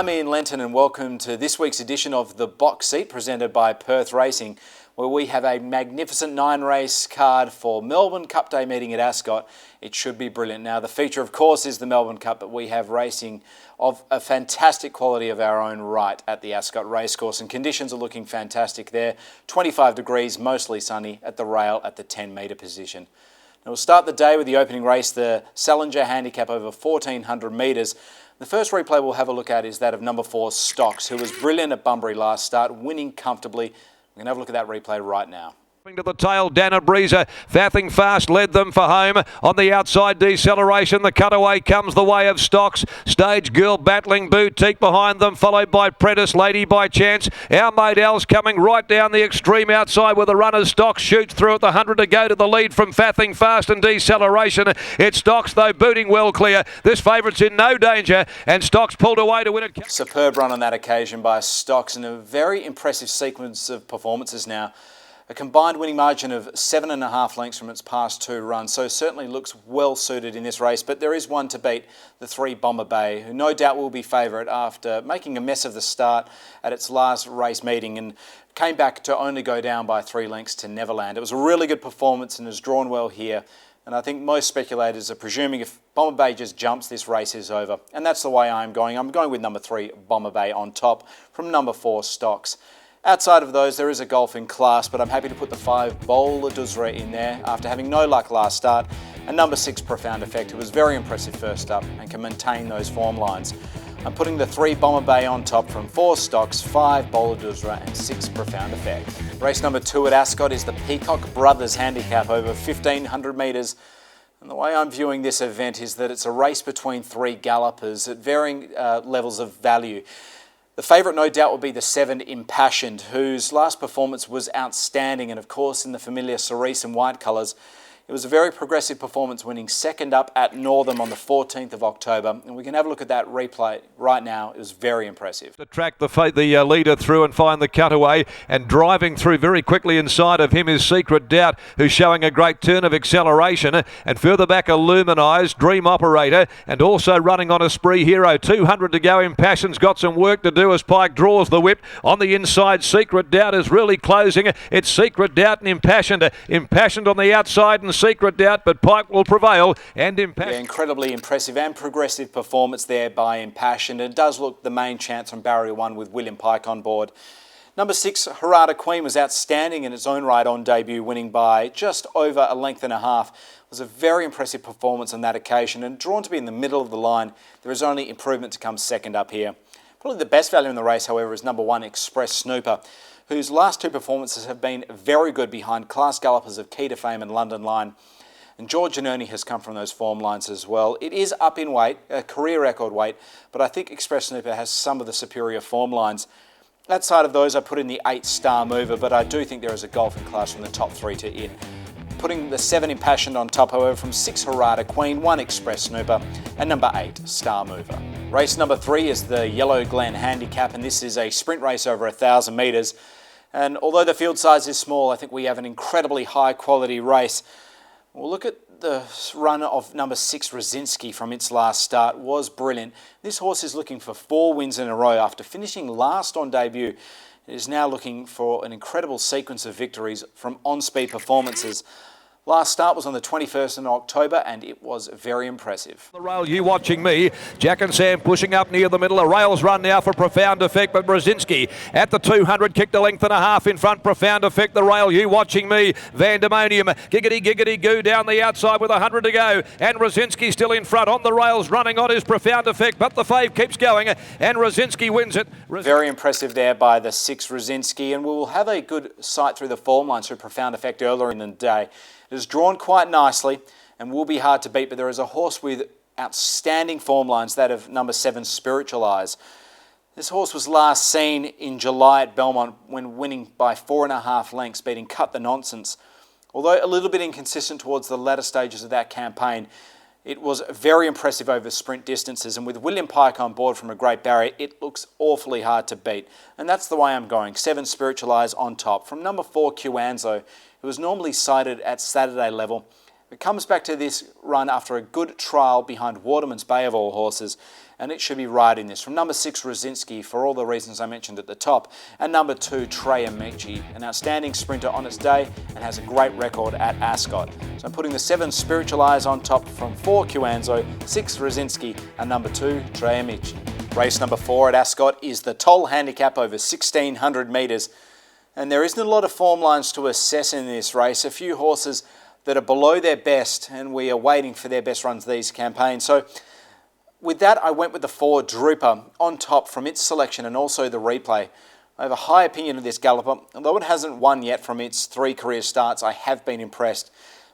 I'm Ian Lenton and welcome to this week's edition of The Box Seat presented by Perth Racing, where we have a magnificent 9-race card for Melbourne Cup Day meeting at Ascot. It should be brilliant. Now, the feature, of course, is the Melbourne Cup, but we have racing of a fantastic quality of our own right at the Ascot Racecourse, and conditions are looking fantastic there. 25 degrees, mostly sunny at the rail at the 10-metre position. Now, we'll start the day with the opening race, the Selinger Handicap over 1,400 metres. The first replay we'll have a look at is that of number 4, Stocks, who was brilliant at Bunbury last start, winning comfortably. We're going to have a look at that replay right now. To the tail, Dana Breezer, faffing fast, led them for home. On the outside, Deceleration, the cutaway comes the way of Stocks. Stage Girl battling Boutique behind them, followed by Prentice, Lady by Chance. Our mate Al's coming right down the extreme outside with the runners. Stocks shoots through at the 100 to go to the lead from faffing fast and Deceleration. It's Stocks though, booting well clear. This favourite's in no danger, and Stocks pulled away to win it. Superb run on that occasion by Stocks, and a very impressive sequence of performances now. A combined winning margin of 7.5 lengths from its past 2 runs, so certainly looks well suited in this race. But there is one to beat, the 3 Bomber Bay, who no doubt will be favourite after making a mess of the start at its last race meeting and came back to only go down by 3 lengths to Neverland. It was a really good performance and has drawn well here. And I think most speculators are presuming if Bomber Bay just jumps, this race is over. And that's the way I'm going. I'm going with number 3 Bomber Bay on top from number 4 Stocks. Outside of those, there is a golf in class, but I'm happy to put the 5 Bowler Duzra in there after having no luck last start, and number 6 Profound Effect, who was very impressive first up and can maintain those form lines. I'm putting the 3 Bomber Bay on top from 4 Stocks, 5 Bowler Duzra and 6 Profound Effect. Race number 2 at Ascot is the Peacock Brothers Handicap over 1,500 metres. And the way I'm viewing this event is that it's a race between 3 gallopers at varying levels of value. The favourite no doubt will be the 7 Impassioned, whose last performance was outstanding, and of course in the familiar cerise and white colours. It was a very progressive performance, winning second up at Northam on the 14th of October. And we can have a look at that replay right now. It was very impressive. To track the leader through and find the cutaway, and driving through very quickly inside of him is Secret Doubt, who's showing a great turn of acceleration. And further back, Illuminized, Dream Operator, and also running on a spree Hero. 200 to go. Impassioned's got some work to do as Pike draws the whip. On the inside, Secret Doubt is really closing. It's Secret Doubt and Impassioned. Impassioned on the outside and Secret Doubt, but Pike will prevail. And Impassioned. Yeah, incredibly impressive and progressive performance there by Impassioned. It does look the main chance on barrier 1 with William Pike on board. Number 6, Harada Queen, was outstanding in its own right on debut, winning by just over 1.5 lengths. It was a very impressive performance on that occasion, and drawn to be in the middle of the line. There is only improvement to come second up here. Probably the best value in the race, however, is number 1, Express Snooper, whose last 2 performances have been very good behind class gallopers of Key to Fame and London Line. And George Janoni has come from those form lines as well. It is up in weight, a career record weight, but I think Express Snooper has some of the superior form lines. Outside of those, I put in the 8 Star Mover, but I do think there is a golf in class from the top 3 to in. Putting the 7 Impassioned on top, however, from 6 Harada Queen, 1 Express Snooper, and number 8 Star Mover. Race number 3 is the Yellow Glen Handicap, and this is a sprint race over 1,000 metres. And although the field size is small, I think we have an incredibly high quality race. We'll look at the run of number 6 Rosinski from its last start. Was brilliant. This horse is looking for 4 wins in a row after finishing last on debut. It is now looking for an incredible sequence of victories from on-speed performances. Last start was on the 21st of October, and it was very impressive. The rail, You Watching Me. Jack and Sam pushing up near the middle. A rails run now for Profound Effect, but Brzezinski at the 200 kicked 1.5 lengths in front. Profound Effect, the rail, You Watching Me. Vandemonium, giggity goo down the outside with 100 to go. And Brzezinski still in front on the rails, running on his Profound Effect, but the fave keeps going, and Brzezinski wins it. Very impressive there by the 6 Brzezinski, and we will have a good sight through the form lines through Profound Effect earlier in the day. It is drawn quite nicely and will be hard to beat, but there is a horse with outstanding form lines, that of number 7 Spiritual Eyes. This horse was last seen in July at Belmont when winning by 4.5 lengths, beating Cut the Nonsense. Although a little bit inconsistent towards the latter stages of that campaign, it was very impressive over sprint distances, and with William Pike on board from a Great Barrier, it looks awfully hard to beat. And that's the way I'm going. 7 Spiritual Eyes on top. From number 4 Cuanzo, who was normally sighted at Saturday level. It comes back to this run after a good trial behind Waterman's Bay of all horses, and it should be right in this. From number 6, Rosinski, for all the reasons I mentioned at the top, and number 2, Trey Amici, an outstanding sprinter on its day and has a great record at Ascot. So I'm putting the 7, Spiritual Eyes on top from 4, Cuanzo, 6, Rosinski, and number 2, Trey Amici. Race number 4 at Ascot is the Toll Handicap over 1,600 metres. And there isn't a lot of form lines to assess in this race. A few horses that are below their best, and we are waiting for their best runs these campaigns. So with that, I went with the 4, Drooper, on top from its selection and also the replay. I have a high opinion of this galloper. Although it hasn't won yet from its 3 career starts, I have been impressed.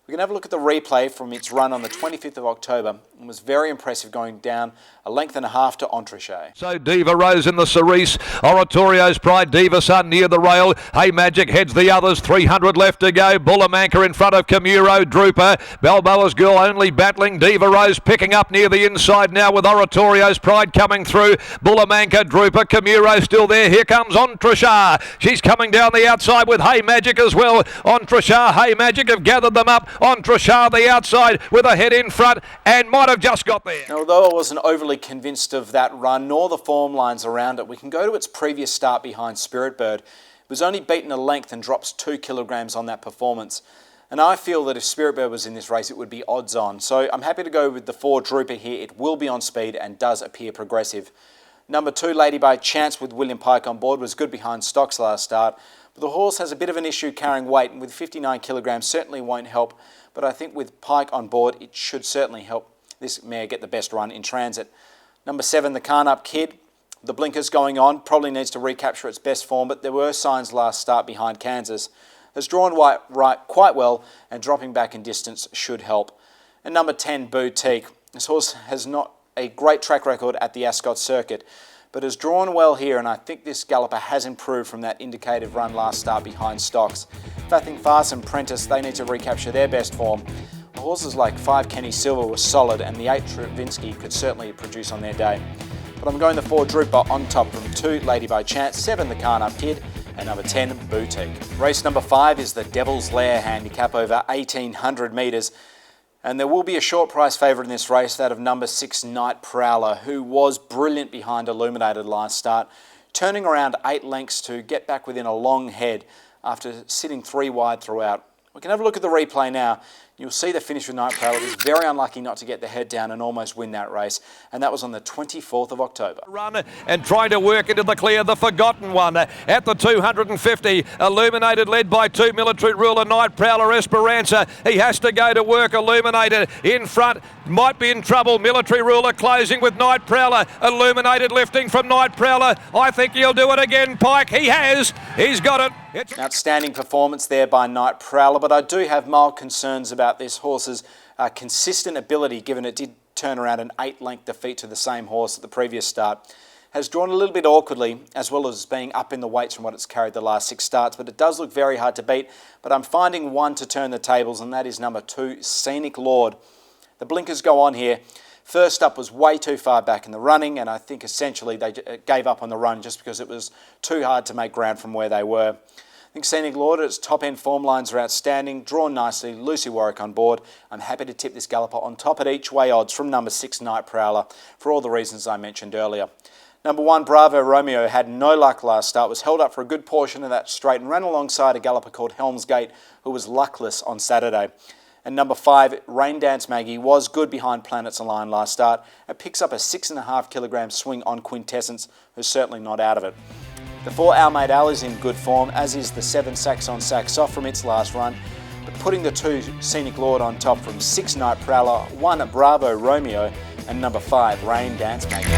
We can have a look at the replay from its run on the 25th of October. It was very impressive, going down a length and a half to Entrechet. So Diva Rose in the Cerise, Oratorio's Pride, Diva Sun near the rail, Hey Magic heads the others, 300 left to go, Bullamanka in front of Camuro, Drooper, Balboa's Girl only battling, Diva Rose picking up near the inside now with Oratorio's Pride coming through, Bullamanka, Drooper, Camuro still there, here comes Entrechet, she's coming down the outside with Hey Magic as well, Entrechet, Hey Magic have gathered them up, Entrechet the outside with a head in front and might have just got there. Now, although I wasn't overly convinced of that run nor the form lines around it, we can go to its previous start behind Spirit Bird. It was only beaten a length and drops 2 kilograms on that performance. And I feel that if Spirit Bird was in this race, it would be odds on. So I'm happy to go with the 4, Drooper here. It will be on speed and does appear progressive. Number 2, Lady by Chance with William Pike on board, was good behind Stocks last start. But the horse has a bit of an issue carrying weight, and with 59 kilograms certainly won't help. But I think with Pike on board, it should certainly help this mare get the best run in transit. Number 7, the Carnup Kid. The blinkers going on, probably needs to recapture its best form, but there were signs last start behind Kansas. Has drawn right quite well, and dropping back in distance should help. And number 10, Boutique. This horse has not a great track record at the Ascot circuit, but has drawn well here, and I think this galloper has improved from that indicative run last start behind Stocks. I think Fast and Prentice, they need to recapture their best form. Horses like 5, Kenny Silver were solid, and the 8, Travinsky could certainly produce on their day. But I'm going the 4, Drooper on top from 2, Lady by Chance, 7, the Carnup Kid, and number 10, Boutique. Race number 5 is the Devil's Lair Handicap over 1,800 metres. And there will be a short price favourite in this race, that of number 6, Night Prowler, who was brilliant behind Illuminated last start, turning around 8 lengths to get back within a long head after sitting 3 wide throughout. We can have a look at the replay now. You'll see the finish with Night Prowler. It was very unlucky not to get the head down and almost win that race, and that was on the 24th of October. Run and trying to work into the clear, the Forgotten One at the 250. Illuminated, led by 2, Military Ruler, Night Prowler, Esperanza. He has to go to work. Illuminated in front, might be in trouble. Military Ruler closing with Night Prowler. Illuminated lifting from Night Prowler. I think he'll do it again, Pike. He has. He's got it. Outstanding performance there by Night Prowler, but I do have mild concerns about this horse's consistent ability, given it did turn around an 8-length defeat to the same horse at the previous start. Has drawn a little bit awkwardly, as well as being up in the weights from what it's carried the last 6 starts, but it does look very hard to beat. But I'm finding one to turn the tables, and that is number 2, Scenic Lord. The blinkers go on here. First up was way too far back in the running, and I think essentially they gave up on the run just because it was too hard to make ground from where they were. I think Scenic Lord, its top-end form lines are outstanding, drawn nicely, Lucy Warwick on board. I'm happy to tip this galloper on top at each way odds from number 6, Night Prowler, for all the reasons I mentioned earlier. Number 1, Bravo Romeo, had no luck last start, was held up for a good portion of that straight and ran alongside a galloper called Helm's Gate, who was luckless on Saturday. And number 5, Rain Dance Maggie, was good behind Planets Align last start. It picks up a 6.5 kilogram swing on Quintessence, who's certainly not out of it. The 4, Our Mate Al, is in good form, as is the 7, Saxon Sax, off from its last run. But putting the 2, Scenic Lord on top from 6, Night Prowler, 1, Bravo Romeo, and number 5, Rain Dance Maggie.